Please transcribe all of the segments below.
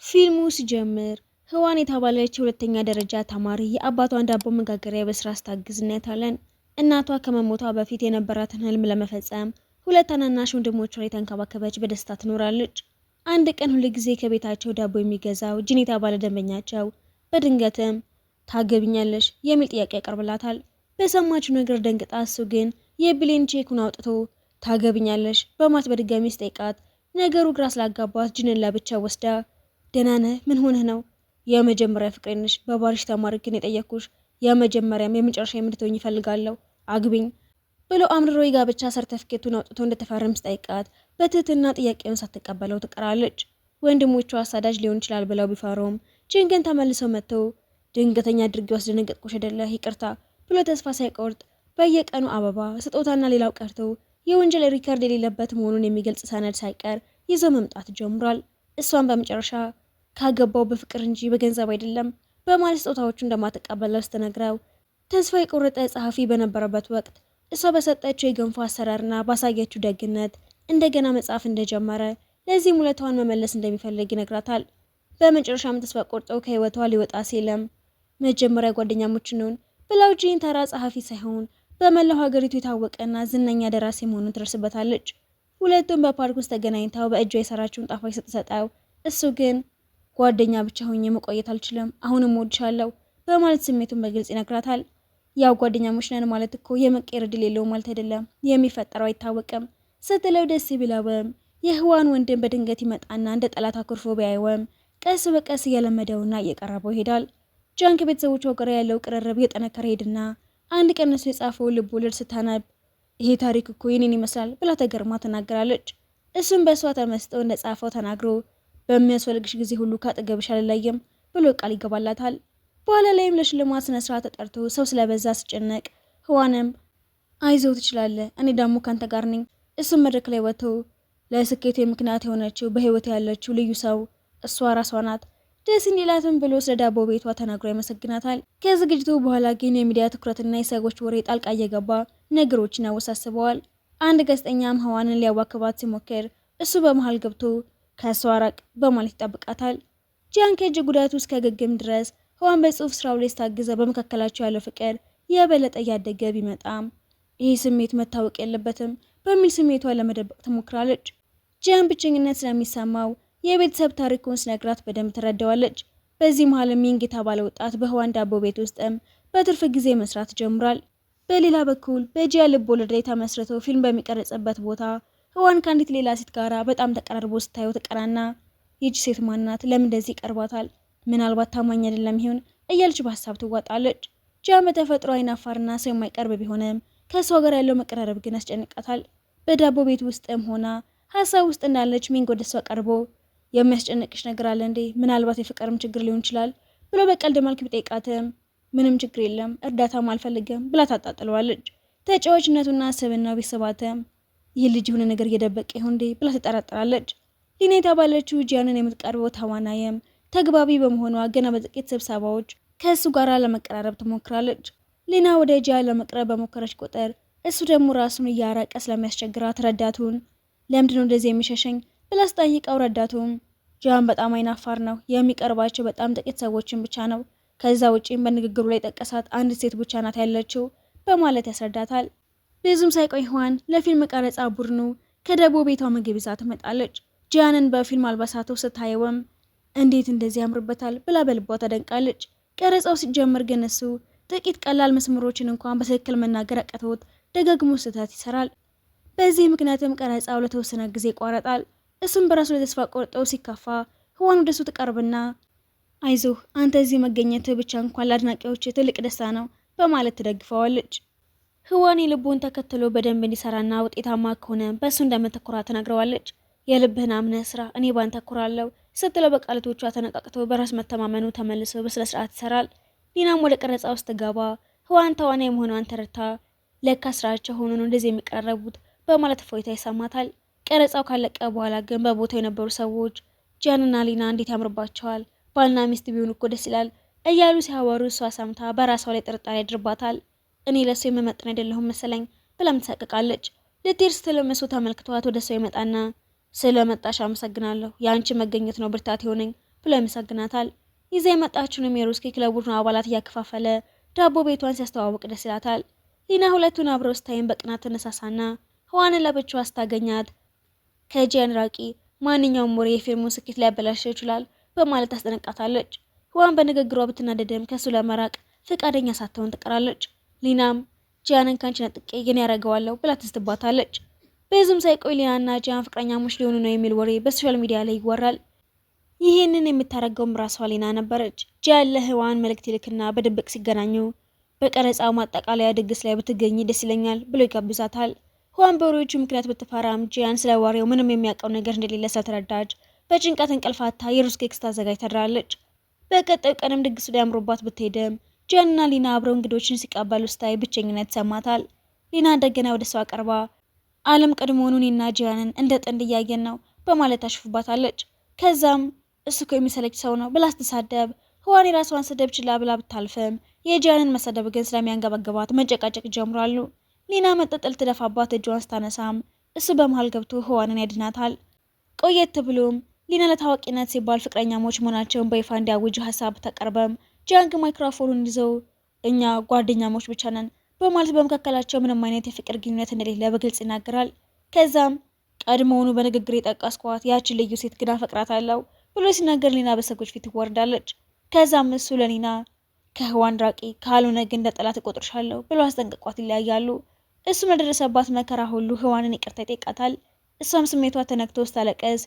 ፊልሙ ሲጀምር ህዋን የተባለች ሁለተኛ ደረጃ ተማሪ የአባቷን ዳቦ መጋገሪያ በስራ ስታግዝ እናያታለን። እናቷ ከመሞቷ በፊት የነበራትን ህልም ለመፈጸም ሁለት ታናናሽ ወንድሞቿን የተንከባከበች በደስታ ትኖራለች። አንድ ቀን ሁል ጊዜ ከቤታቸው ዳቦ የሚገዛው ጂኒ የተባለ ደንበኛቸው በድንገትም ታገብኛለሽ የሚል ጥያቄ ያቀርብላታል። በሰማችው ነገር ደንግጣ እሱ ግን የብሌን ቼኩን አውጥቶ ታገብኛለሽ በማለት በድጋሚ ስጠይቃት ነገሩ ግራ ስላጋባት ጂኒን ለብቻ ወስዳ ደህና ነህ? ምን ሆነህ ነው? የመጀመሪያ ፍቅሬ ነሽ። በባሪሽ ተማርክ ግን የጠየኩሽ የመጀመሪያም የመጨረሻ የምትሆኝ ይፈልጋለሁ። አግቢኝ ብሎ አምርሮ የጋብቻ ሰርተፍኬቱን አውጥቶ እንደተፈረም ስጠይቃት በትህትና ጥያቄውን ሳትቀበለው ትቀራለች። ወንድሞቿ አሳዳጅ ሊሆን ይችላል ብለው ቢፈሩም ጂን ግን ተመልሰው መጥተው ድንገተኛ አድርጌ አስደነገጥኩሽ አይደለ? ይቅርታ ብሎ ተስፋ ሳይቆርጥ በየቀኑ አበባ ስጦታና ሌላው ቀርቶ የወንጀል ሪከርድ የሌለበት መሆኑን የሚገልጽ ሰነድ ሳይቀር ይዞ መምጣት ጀምሯል። እሷን በመጨረሻ ካገባው በፍቅር እንጂ በገንዘብ አይደለም በማለት ስጦታዎቹ እንደማትቀበለው ስትነግረው ተስፋ የቆረጠ ጸሐፊ በነበረበት ወቅት እሷ በሰጠችው የገንፎ አሰራርና ባሳየችው ደግነት እንደገና መጻፍ እንደጀመረ ለዚህም ውለታዋን መመለስ እንደሚፈልግ ይነግራታል። በመጨረሻም ተስፋ ቆርጠው ከህይወቷ ሊወጣ ሲልም መጀመሪያ ጓደኛሞች ነን ብለው ጂን ተራ ጸሐፊ ሳይሆን በመላው ሀገሪቱ የታወቀና ዝነኛ ደራሲ መሆኑን ትደርስበታለች። ሁለቱም በፓርክ ውስጥ ተገናኝተው በእጇ የሰራችውን ጣፋጭ ስትሰጠው እሱ ግን ጓደኛ ብቻ ሆኜ መቆየት አልችልም፣ አሁንም እወድሻለሁ በማለት ስሜቱን በግልጽ ይነግራታል። ያው ጓደኛሞች ነን ማለት እኮ የመቀየር ዕድል የለውም ማለት አይደለም፣ የሚፈጠረው አይታወቅም ስትለው ደስ ቢለውም የህዋን ወንድም በድንገት ይመጣና እንደ ጠላት አኩርፎ ቢያየውም ቀስ በቀስ እየለመደውና እየቀረበው ይሄዳል። ጃን ከቤተሰቦቿ ጋር ያለው ቅርርብ እየጠነከረ ሄድና አንድ ቀን እሱ የጻፈው ልብ ወለድ ስታነብ ይሄ ታሪክ እኮ የኔን ይመስላል ብላ ተገርማ ትናገራለች። እሱም በእሷ ተመስጦ እንደጻፈው ተናግሮ በሚያስፈልግሽ ጊዜ ሁሉ ካጠገብሽ አልለይም ብሎ ቃል ይገባላታል። በኋላ ላይም ለሽልማት ስነ ስርዓት ተጠርቶ ሰው ስለበዛ ሲጨነቅ ህዋንም አይዞህ ትችላለህ፣ እኔ ደግሞ ካንተ ጋር ነኝ። እሱም መድረክ ላይ ወጥቶ ለስኬቴ ምክንያት የሆነችው በህይወት ያለችው ልዩ ሰው እሷ ራሷ ናት፣ ደስ እንዲላትም ብሎ ስለ ዳቦ ቤቷ ተናግሮ ያመሰግናታል። ከዝግጅቱ በኋላ ግን የሚዲያ ትኩረትና የሰዎች ወሬ ጣልቃ እየገባ ነገሮችን ያወሳስበዋል። አንድ ጋዜጠኛም ህዋንን ሊያዋክባት ሲሞክር እሱ በመሃል ገብቶ ከሷ ራቅ በማለት ይጠብቃታል። ጂያን ከእጅ ጉዳቱ እስከ ገግም ድረስ ህዋን በጽሁፍ ስራው ላይ ስታግዘ በመካከላቸው ያለው ፍቅር የበለጠ እያደገ ቢመጣም ይህ ስሜት መታወቅ የለበትም በሚል ስሜቷ ለመደበቅ ትሞክራለች። ጂያን ብቸኝነት ስለሚሰማው የቤተሰብ ታሪኩን ስነግራት በደንብ ትረዳዋለች። በዚህ መሃል ሚንግ የተባለ ወጣት በህዋን ዳቦ ቤት ውስጥም በትርፍ ጊዜ መስራት ጀምሯል። በሌላ በኩል በጂያን ልብ ወለድ ላይ ተመስርቶ ፊልም በሚቀረጽበት ቦታ ህዋን ከአንዲት ሌላ ሴት ጋራ በጣም ተቀራርቦ ስታየው ተቀናና ይህች ሴት ማናት? ለምን እንደዚህ ይቀርባታል? ምናልባት ታማኝ አይደለም ይሆን እያለች በሀሳብ ትዋጣለች። ጂያን በተፈጥሮ አይናፋርና ሰው የማይቀርብ ቢሆንም ከሷ ጋር ያለው መቀራረብ ግን ያስጨንቃታል። በዳቦ ቤት ውስጥም ሆና ሀሳብ ውስጥ እንዳለች ሚንግ ወደ እሷ ቀርቦ የሚያስጨንቅሽ ነገር አለ እንዴ? ምናልባት የፍቅርም ችግር ሊሆን ይችላል ብሎ በቀልድ መልክ ቢጠይቃትም ምንም ችግር የለም እርዳታም አልፈልግም ብላ ታጣጥለዋለች። ተጫዋችነቱና ስብዕናው ቢስባትም ይህ ልጅ የሆነ ነገር እየደበቀ ይሆን እንዴ ብላ ትጠራጠራለች። ሊና የተባለችው ጂያንን የምትቀርበው ተዋናይም ተግባቢ በመሆኗ ገና በጥቂት ስብሰባዎች ከእሱ ጋር ለመቀራረብ ትሞክራለች። ሊና ወደ ጂያን ለመቅረብ በሞከረች ቁጥር እሱ ደግሞ ራሱን እያራቀ ስለሚያስቸግራት ረዳቱን ለምንድነው እንደዚህ የሚሸሸኝ ብላ ስጠይቀው ረዳቱም ጂያን በጣም አይናፋር ነው፣ የሚቀርባቸው በጣም ጥቂት ሰዎችን ብቻ ነው፣ ከዛ ውጪም በንግግሩ ላይ ጠቀሳት አንድ ሴት ብቻ ናት ያለችው በማለት ያስረዳታል። ብዙም ሳይቆይ ህዋን ለፊልም ቀረጻ ቡድኑ ከዳቦ ቤቷ ምግብ ይዛ ትመጣለች። ጂያንን በፊልም አልባሳቱ ስታየውም እንዴት እንደዚህ ያምርበታል ብላ በልቧ ተደንቃለች። ቀረጻው ሲጀምር ግን እሱ ጥቂት ቀላል መስመሮችን እንኳን በትክክል መናገር አቅቶት ደጋግሞ ስህተት ይሰራል። በዚህ ምክንያትም ቀረጻው ለተወሰነ ጊዜ ይቋረጣል። እሱም በራሱ ላይ ተስፋ ቆርጠው ሲከፋ ህዋን ወደሱ ትቀርብና አይዞህ አንተ እዚህ መገኘት ብቻ እንኳን ለአድናቂዎች ትልቅ ደስታ ነው በማለት ትደግፈዋለች። ህዋን የልቡን ተከትሎ በደንብ እንዲሰራና ውጤታማ ከሆነ በእሱ እንደምትኮራ ትነግረዋለች። የልብህን አምነህ ስራ፣ እኔ ባንተ እኮራለሁ ስትለው በቃላቶቿ ተነቃቅቶ በራስ መተማመኑ ተመልሶ በስነ ስርዓት ይሰራል። ሊናም ወደ ቀረጻ ውስጥ ገባ ህዋን ተዋናይ መሆኗን ተረድታ ለካ ስራቸው ሆኖ ነው እንደዚህ የሚቀረቡት በማለት እፎይታ ይሰማታል። ቀረጻው ካለቀ በኋላ ግን በቦታው የነበሩ ሰዎች ጂያንና ሊና እንዴት ያምርባቸዋል፣ ባልና ሚስት ቢሆኑ እኮ ደስ ይላል እያሉ ሲያወሩ እሷ ሰምታ በራሷ ላይ ጥርጣሬ ያድርባታል። እኔ ለሱ የምመጥን አይደለሁም መሰለኝ ብላም ትሳቀቃለች። ልትሄድ ስትልም እሱ ተመልክቷት ወደ ሰው ይመጣና ስለመጣሽ አመሰግናለሁ፣ የአንቺ መገኘት ነው ብርታት የሆነኝ ብሎ ያመሰግናታል። ይዛ የመጣችውንም የሩዝ ኬክ ለቡድኑ አባላት እያከፋፈለ ዳቦ ቤቷን ሲያስተዋውቅ ደስ ይላታል። ሊና ሁለቱን አብረው ስታይም በቅናት ተነሳሳና ህዋንን ለብቻዋ ስታገኛት ከጂያን ራቂ፣ ማንኛውም ወሬ የፊልሙን ስኬት ሊያበላሸው ይችላል በማለት ታስጠነቅቃታለች። ህዋን በንግግሯ ብትናደድም ከሱ ለመራቅ ፈቃደኛ ሳትሆን ትቀራለች። ሊናም ጂያንን ካንቺ ነጥቄ ግን ያደርገዋለሁ ብላ ትስትባታለች። በዚህም ሳይቆይ ሊናና ጂያን ፍቅረኛሞች ሊሆኑ ነው የሚል ወሬ በሶሻል ሚዲያ ላይ ይወራል። ይህንን የምታረገውም ራሷ ሊና ነበረች። ጂያን ለህዋን መልእክት ይልክና በድብቅ ሲገናኙ በቀረጻው ማጠቃለያ ድግስ ላይ ብትገኝ ደስ ይለኛል ብሎ ይጋብዛታል። ህዋን በወሬዎቹ ምክንያት ብትፈራም ጂያን ስለ ወሬው ምንም የሚያውቀው ነገር እንደሌለ ስለተረዳች በጭንቀት እንቅልፋታ የሩዝ ኬክ ስታዘጋጅ ታድራለች። በቀጣዩ ቀንም ድግሱ ላይ አምሮባት ብትሄድም ጂያንና ሊና አብረው እንግዶችን ሲቀበሉ ስታይ ብቸኝነት ይሰማታል። ሊና እንደገና ወደ ሰው አቀርባ ዓለም ቀድሞውኑ እኔና ጂያንን እንደ ጥንድ እያየን ነው በማለት ታሽፉባታለች። ከዛም እሱ እኮ የሚሰለች ሰው ነው ብላ ስትሳደብ ህዋን የራሷን ስድብ ችላ ብላ ብታልፍም የጂያንን መሰደብ ግን ስለሚያንገበግባት መጨቃጨቅ ይጀምራሉ። ሊና መጠጠል ትደፋባት እጇን ስታነሳም እሱ በመሃል ገብቶ ህዋንን ያድናታል። ቆየት ብሎም ሊና ለታዋቂነት ሲባል ፍቅረኛሞች መሆናቸውን በይፋ እንዲያውጁ ሀሳብ ተቀርበም ጂያን ግን ማይክሮፎኑን ይዘው እኛ ጓደኛሞች ብቻ ነን በማለት በመካከላቸው ምንም አይነት የፍቅር ግንኙነት እንደሌለ በግልጽ ይናገራል። ከዛም ቀድሞውኑ በንግግር የጠቀስኳት ያችን ልዩ ሴት ግን አፈቅራታለሁ ብሎ ሲናገር ሊና በሰዎች ፊት ትወርዳለች። ከዛም እሱ ለሊና ከህዋን ራቂ፣ ካልሆነ ግን እንደ ጠላት እቆጥርሻለሁ ብሎ አስጠንቅቋት ይለያያሉ። እሱም ለደረሰባት መከራ ሁሉ ህዋንን ይቅርታ ይጠይቃታል። እሷም ስሜቷ ተነክቶ ስታለቀስ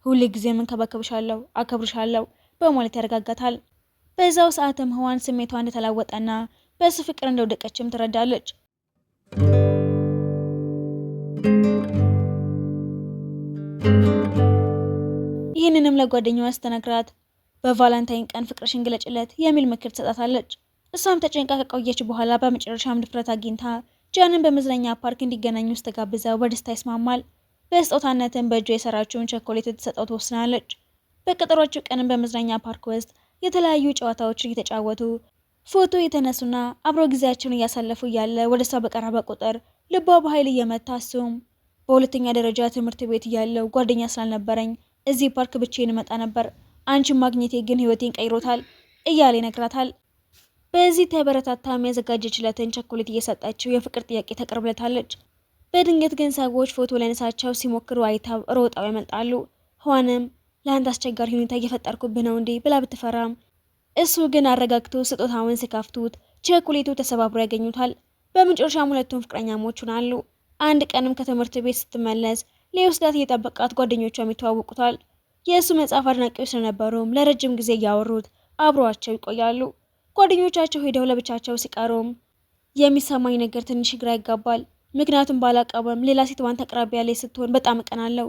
ሁል ጊዜ መንከባከብሻለሁ፣ አከብርሻለሁ በማለት ያረጋጋታል። በዛው ሰዓትም ህዋን ስሜቷ እንደተላወጠና በሱ ፍቅር እንደወደቀችም ትረዳለች። ይህንንም ለጓደኛዋ ስትነግራት በቫላንታይን ቀን ፍቅርሽን ግለጭለት የሚል ምክር ትሰጣታለች። እሷም ተጨንቃ ከቆየች በኋላ በመጨረሻም ድፍረት አግኝታ ጂያንን በመዝናኛ ፓርክ እንዲገናኙ ስትጋብዘው በደስታ ይስማማል። በስጦታነትም በእጇ የሰራችውን ቸኮሌት ልትሰጠው ትወስናለች። በቀጠሯቸው ቀንም በመዝናኛ ፓርክ ውስጥ የተለያዩ ጨዋታዎችን እየተጫወቱ ፎቶ የተነሱና አብሮ ጊዜያቸውን እያሳለፉ እያለ ወደ እሷ በቀረበ ቁጥር ልቧ በኃይል እየመታ እሱም በሁለተኛ ደረጃ ትምህርት ቤት እያለው ጓደኛ ስላልነበረኝ እዚህ ፓርክ ብቻዬን እመጣ ነበር፣ አንቺን ማግኘቴ ግን ህይወቴን ቀይሮታል እያለ ይነግራታል። በዚህ ተበረታታ የሚያዘጋጀችለትን ቸኮሌት እየሰጠችው የፍቅር ጥያቄ ተቀርብለታለች። በድንገት ግን ሰዎች ፎቶ ለነሳቸው ሲሞክሩ አይተው ሮጠው ያመልጣሉ። ህዋንም ለአንተ አስቸጋሪ ሁኔታ እየፈጠርኩብህ ነው እንዴ ብላ ብትፈራም እሱ ግን አረጋግቶ ስጦታውን ሲከፍቱት ቸኮሌቱ ተሰባብሮ ያገኙታል። በመጨረሻም ሁለቱም ፍቅረኛሞች ሆናሉ። አንድ ቀንም ከትምህርት ቤት ስትመለስ ሊወስዳት እየጠበቃት ጓደኞቿም ይተዋወቁታል። የእሱ መጽሐፍ አድናቂዎች ስለነበሩም ለረጅም ጊዜ እያወሩት አብረዋቸው ይቆያሉ። ጓደኞቻቸው ሄደው ለብቻቸው ሲቀሩም የሚሰማኝ ነገር ትንሽ ግራ ይጋባል፣ ምክንያቱም ባላቀበም ሌላ ሴት ባንተ አቅራቢያ ላይ ስትሆን በጣም እቀናለሁ።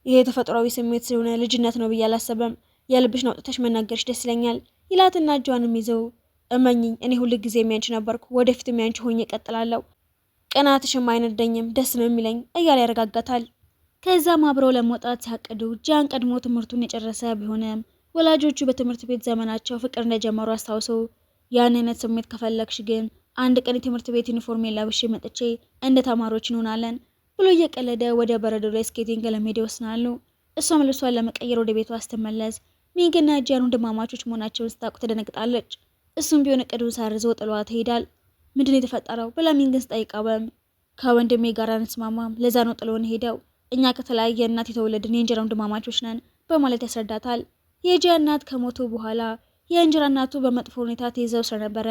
ይሄ ተፈጥሯዊ ስሜት ስለሆነ ልጅነት ነው ብዬ አላሰበም። የልብሽን አውጥተሽ መናገርሽ ደስ ይለኛል ይላትና እጇንም ይዘው እመኝኝ እኔ ሁሉ ጊዜ የሚያንቺ ነበርኩ፣ ወደፊትም ያንቺ ሆኜ እቀጥላለሁ፣ ቅናትሽም አይነደኝም፣ ደስ ነው የሚለኝ እያለ ያረጋጋታል። ከዛም አብረው ለመውጣት ሲያቅዱ ጂያን ቀድሞ ትምህርቱን የጨረሰ ቢሆንም ወላጆቹ በትምህርት ቤት ዘመናቸው ፍቅር እንደጀመሩ አስታውሶ ያን አይነት ስሜት ከፈለግሽ ግን አንድ ቀን የትምህርት ቤት ዩኒፎርም ለብሼ መጥቼ እንደ ተማሪዎች እንሆናለን ብሎ እየቀለደ ወደ በረዶ ላይ ስኬቲንግ ለመሄድ ይወስናሉ። እሷም ልብሷን ለመቀየር ወደ ቤቷ ስትመለስ ሚንግና ጂያን ወንድማማቾች መሆናቸውን ስታውቅ ትደነግጣለች። እሱም ቢሆን እቅዱን ሰርዞ ጥሏት ይሄዳል። ምንድን የተፈጠረው ብላ ሚንግን ስጠይቀውም ከወንድሜ ጋር አንስማማም፣ ለዛ ነው ጥሎን ሄደው፣ እኛ ከተለያየ እናት የተወለድን የእንጀራ ወንድማማቾች ነን በማለት ያስረዳታል። የጂያን እናት ከሞቱ በኋላ የእንጀራ እናቱ በመጥፎ ሁኔታ ተይዘው ስለነበረ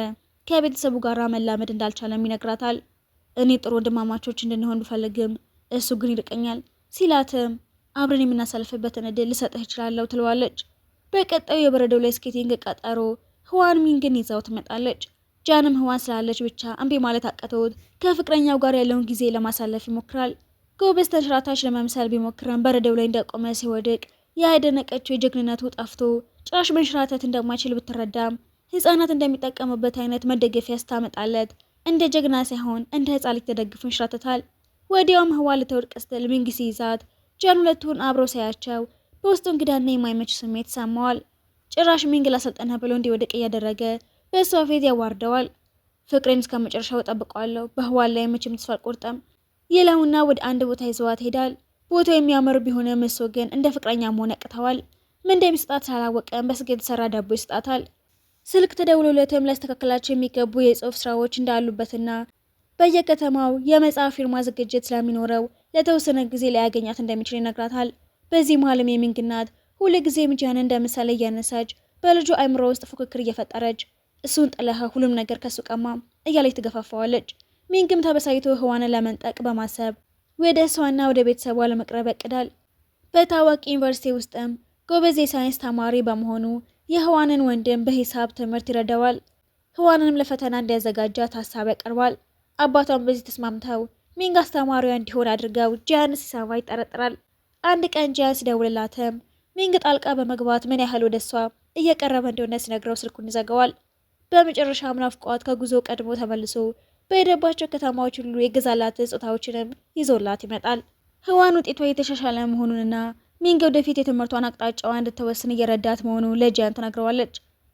ከቤተሰቡ ጋር መላመድ እንዳልቻለም ይነግራታል። እኔ ጥሩ ወንድማማቾች እንድንሆን ብፈልግም እሱ ግን ይርቀኛል ሲላትም አብረን የምናሳልፍበትን እድል ልሰጥህ እችላለሁ ትለዋለች። በቀጣዩ የበረዶ ላይ ስኬቲንግ ቀጠሮ ህዋን ሚንግን ይዛው ትመጣለች። ጂያንም ህዋን ስላለች ብቻ እምቢ ማለት አቅቶት ከፍቅረኛው ጋር ያለውን ጊዜ ለማሳለፍ ይሞክራል። ጎበዝ ተንሸራታች ለመምሰል ቢሞክርም በረዶው ላይ እንደቆመ ሲወድቅ ያደነቀችው የጀግንነቱ ጠፍቶ ጭራሽ መንሸራተት እንደማይችል ብትረዳም ህፃናት እንደሚጠቀሙበት አይነት መደገፊያ ስታመጣለት እንደ ጀግና ሳይሆን እንደ ህፃን ልጅ ተደግፎ ይንሸራተታል። ወዲያውም ህዋን ልትወድቅ ስትል ሚንግ ሲይዛት ጂያን ሁለቱን አብረው ሳያቸው በውስጡ እንግዳና የማይመች ስሜት ሰማዋል። ጭራሽ ሚንግ ላሰልጠነህ ብሎ እንዲወድቅ እያደረገ በእሷ ፊት ያዋርደዋል። ፍቅሬን እስከ መጨረሻው እጠብቀዋለሁ፣ በህዋን ላይ መቼም ተስፋ አልቆርጥም ይለውና ወደ አንድ ቦታ ይዘዋት ሄዳል። ቦታው የሚያምር ቢሆንም እሱ ግን እንደ ፍቅረኛ መሆን ያቅተዋል። ምን እንደሚሰጣት ስላላወቀም በስጋ የተሰራ ዳቦ ይሰጣታል። ስልክ ተደውሎለትም ሊያስተካክላቸው የሚገቡ የጽሑፍ ስራዎች እንዳሉበትና በየከተማው የመጽሐፍ ፊርማ ዝግጅት ስለሚኖረው ለተወሰነ ጊዜ ሊያገኛት እንደሚችል ይነግራታል። በዚህ መሀልም የሚንግ እናት ሁልጊዜም ጂያንን እንደምሳሌ እያነሳች በልጁ አእምሮ ውስጥ ፉክክር እየፈጠረች እሱን ጥለህ ሁሉም ነገር ከሱ ቀማ እያለች ትገፋፋዋለች። ሚንግም ተበሳይቶ ህዋንን ለመንጠቅ በማሰብ ወደ እሷና ወደ ቤተሰቧ ለመቅረብ ያቅዳል። በታዋቂ ዩኒቨርሲቲ ውስጥም ጎበዝ የሳይንስ ተማሪ በመሆኑ የህዋንን ወንድም በሂሳብ ትምህርት ይረዳዋል። ህዋንንም ለፈተና እንዲያዘጋጃት ሀሳብ ያቀርባል። አባቷን በዚህ ተስማምተው ሚንግ አስተማሪዋ እንዲሆን አድርገው ጂያን ሲሰማ ይጠረጥራል። አንድ ቀን ጂያን ሲደውልላትም ሚንግ ጣልቃ በመግባት ምን ያህል ወደ እሷ እየቀረበ እንደሆነ ሲነግረው ስልኩን ይዘጋዋል። በመጨረሻም ናፍቋት ከጉዞ ቀድሞ ተመልሶ በሄደባቸው ከተማዎች ሁሉ የገዛላት ስጦታዎችንም ይዞላት ይመጣል። ህዋን ውጤቷ የተሻሻለ መሆኑንና ሚንግ ወደፊት የትምህርቷን አቅጣጫዋ እንድትወስን እየረዳት መሆኑን ለጂያን ትነግረዋለች።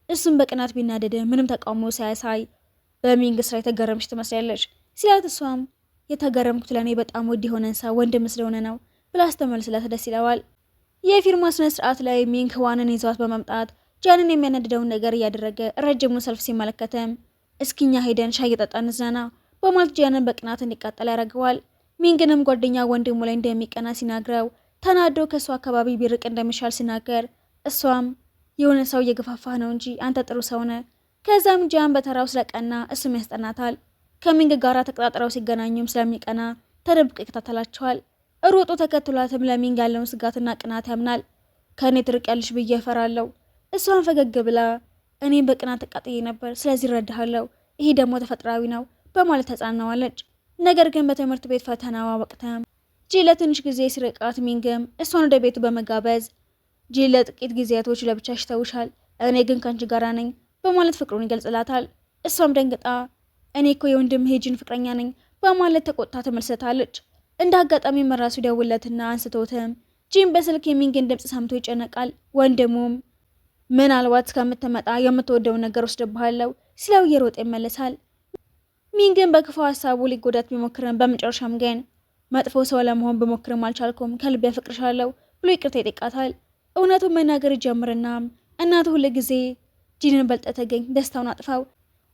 እሱም በቅናት ቢናደድ ምንም ተቃውሞ ሳያሳይ በሚንግ ስራ የተገረምሽ ትመስላለች ሲላት፣ እሷም የተገረምኩት ለእኔ በጣም ውድ የሆነን ሰው ወንድም ስለሆነ ነው ብላ ስትመልስለት ደስ ይለዋል። የፊርማ ስነ ስርዓት ላይ ሚንግ ህዋንን ይዟት በመምጣት ጂያንን የሚያነድደውን ነገር እያደረገ ረጅሙን ሰልፍ ሲመለከትም እስኪኛ ሄደን ሻይ እየጠጣን እንዝናና በማለት ጂያንን በቅናት እንዲቃጠል ያደርገዋል። ሚንግንም ጓደኛ ወንድሙ ላይ እንደሚቀና ሲናግረው ተናዶ ከእሱ አካባቢ ቢርቅ እንደሚሻል ሲናገር፣ እሷም የሆነ ሰው እየገፋፋ ነው እንጂ አንተ ጥሩ ሰው ነህ። ከዛም ጂያን በተራው ስለቀና እሱም ያስጠናታል። ከሚንግ ጋራ ተቀጣጥረው ሲገናኙም ስለሚቀና ተደብቆ ይከታተላቸዋል። ሮጦ ተከትሏትም ለሚንግ ያለውን ስጋትና ቅናት ያምናል። ከእኔ ትርቂያለሽ ብዬ እፈራለሁ። እሷን ፈገግ ብላ እኔም በቅናት ተቃጥዬ ነበር፣ ስለዚህ እረዳሃለሁ፣ ይሄ ደግሞ ተፈጥሯዊ ነው በማለት ተጽናናዋለች። ነገር ግን በትምህርት ቤት ፈተናዋ ወቅትም ጂ ለትንሽ ጊዜ ሲርቃት ሚንግም እሷን ወደ ቤቱ በመጋበዝ ጂ ለጥቂት ጊዜያቶች ለብቻሽ ተውሻል፣ እኔ ግን ከአንቺ ጋራ ነኝ በማለት ፍቅሩን ይገልጽላታል። እሷም ደንግጣ እኔ እኮ የወንድም ጂን ፍቅረኛ ነኝ በማለት ተቆጥታ ትመልሰታለች። እንደ አጋጣሚ መራሱ ደውለትና አንስቶትም ጂን በስልክ የሚንግን ድምፅ ሰምቶ ይጨነቃል። ወንድሙም ምናልባት እስከምትመጣ የምትወደውን ነገር ወስድብሃለሁ ሲለው እየሮጠ ይመለሳል። ሚንግን በክፉ ሀሳቡ ሊጎዳት ቢሞክርም በመጨረሻም ግን መጥፎ ሰው ለመሆን ብሞክርም አልቻልኩም፣ ከልቤ አፈቅርሻለሁ ብሎ ይቅርታ ይጠይቃታል። እውነቱን መናገር ይጀምርና እናቱ ሁል ጊዜ ጂንን በልጠ ተገኝ፣ ደስታውን አጥፋው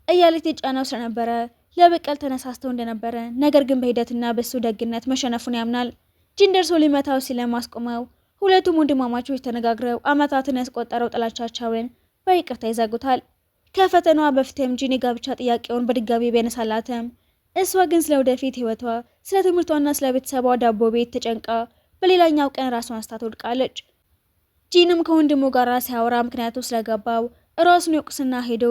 እያለች የጫናው ስለነበረ ለበቀል ተነሳስተው እንደነበረ፣ ነገር ግን በሂደትና በሱ ደግነት መሸነፉን ያምናል። ጂን ደርሶ ሊመታው ሲለማስቆመው ሁለቱም ወንድማማቾች ተነጋግረው አመታትን ያስቆጠረው ጥላቻቸውን በይቅርታ ይዘጉታል። ከፈተናዋ በፊትም ጂን የጋብቻ ጥያቄውን በድጋሚ ቢያነሳላትም እሷ ግን ስለ ወደፊት ህይወቷ፣ ስለ ትምህርቷና ስለ ቤተሰቧ ዳቦ ቤት ተጨንቃ በሌላኛው ቀን ራሷን ስታ ትወድቃለች። ጂንም ከወንድሙ ጋር ሲያወራ ምክንያቱ ስለገባው ራሱን ይወቅስና ሄዶ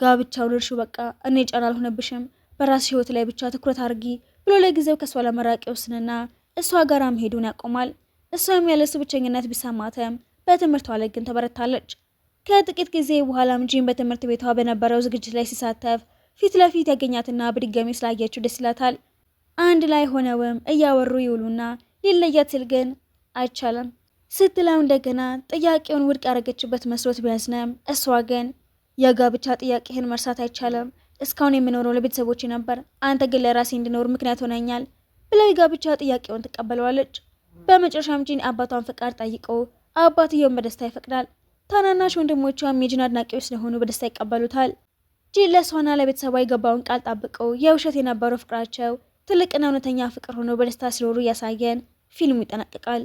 ጋብቻውን እርሹ፣ በቃ እኔ ጫና አልሆነብሽም፣ በራስሽ ህይወት ላይ ብቻ ትኩረት አድርጊ ብሎ ለጊዜው ከሷ ለመራቅ ይወስንና እሷ ጋር መሄዱን ያቆማል። እሷም ያለሱ ብቸኝነት ቢሰማትም በትምህርቷ ላይ ግን ተበረታለች። ከጥቂት ጊዜ በኋላም ጂን በትምህርት ቤቷ በነበረው ዝግጅት ላይ ሲሳተፍ ፊት ለፊት ያገኛትና በድጋሚ ስላየችው ደስ ይላታል። አንድ ላይ ሆነውም እያወሩ ይውሉና ሊለያት ሲል ግን አይቻልም ስትለው እንደገና ጥያቄውን ውድቅ ያደረገችበት መስሎት ቢያዝንም እሷ ግን የጋብቻ ጥያቄህን መርሳት አይቻልም፣ እስካሁን የምኖረው ለቤተሰቦቼ ነበር፣ አንተ ግን ለራሴ እንድኖር ምክንያት ሆነኛል ብለው የጋብቻ ጥያቄውን ትቀበለዋለች። በመጨረሻም ጂን አባቷን ፍቃድ ጠይቆ አባትየውን በደስታ ይፈቅዳል። ታናናሽ ወንድሞቿም የጂን አድናቂዎች ስለሆኑ በደስታ ይቀበሉታል። ጂን ለሷና ለቤተሰቧ የገባውን ቃል ጠብቀው የውሸት የነበረው ፍቅራቸው ትልቅና እውነተኛ ፍቅር ሆኖ በደስታ ሲኖሩ እያሳየን ፊልሙ ይጠናቀቃል።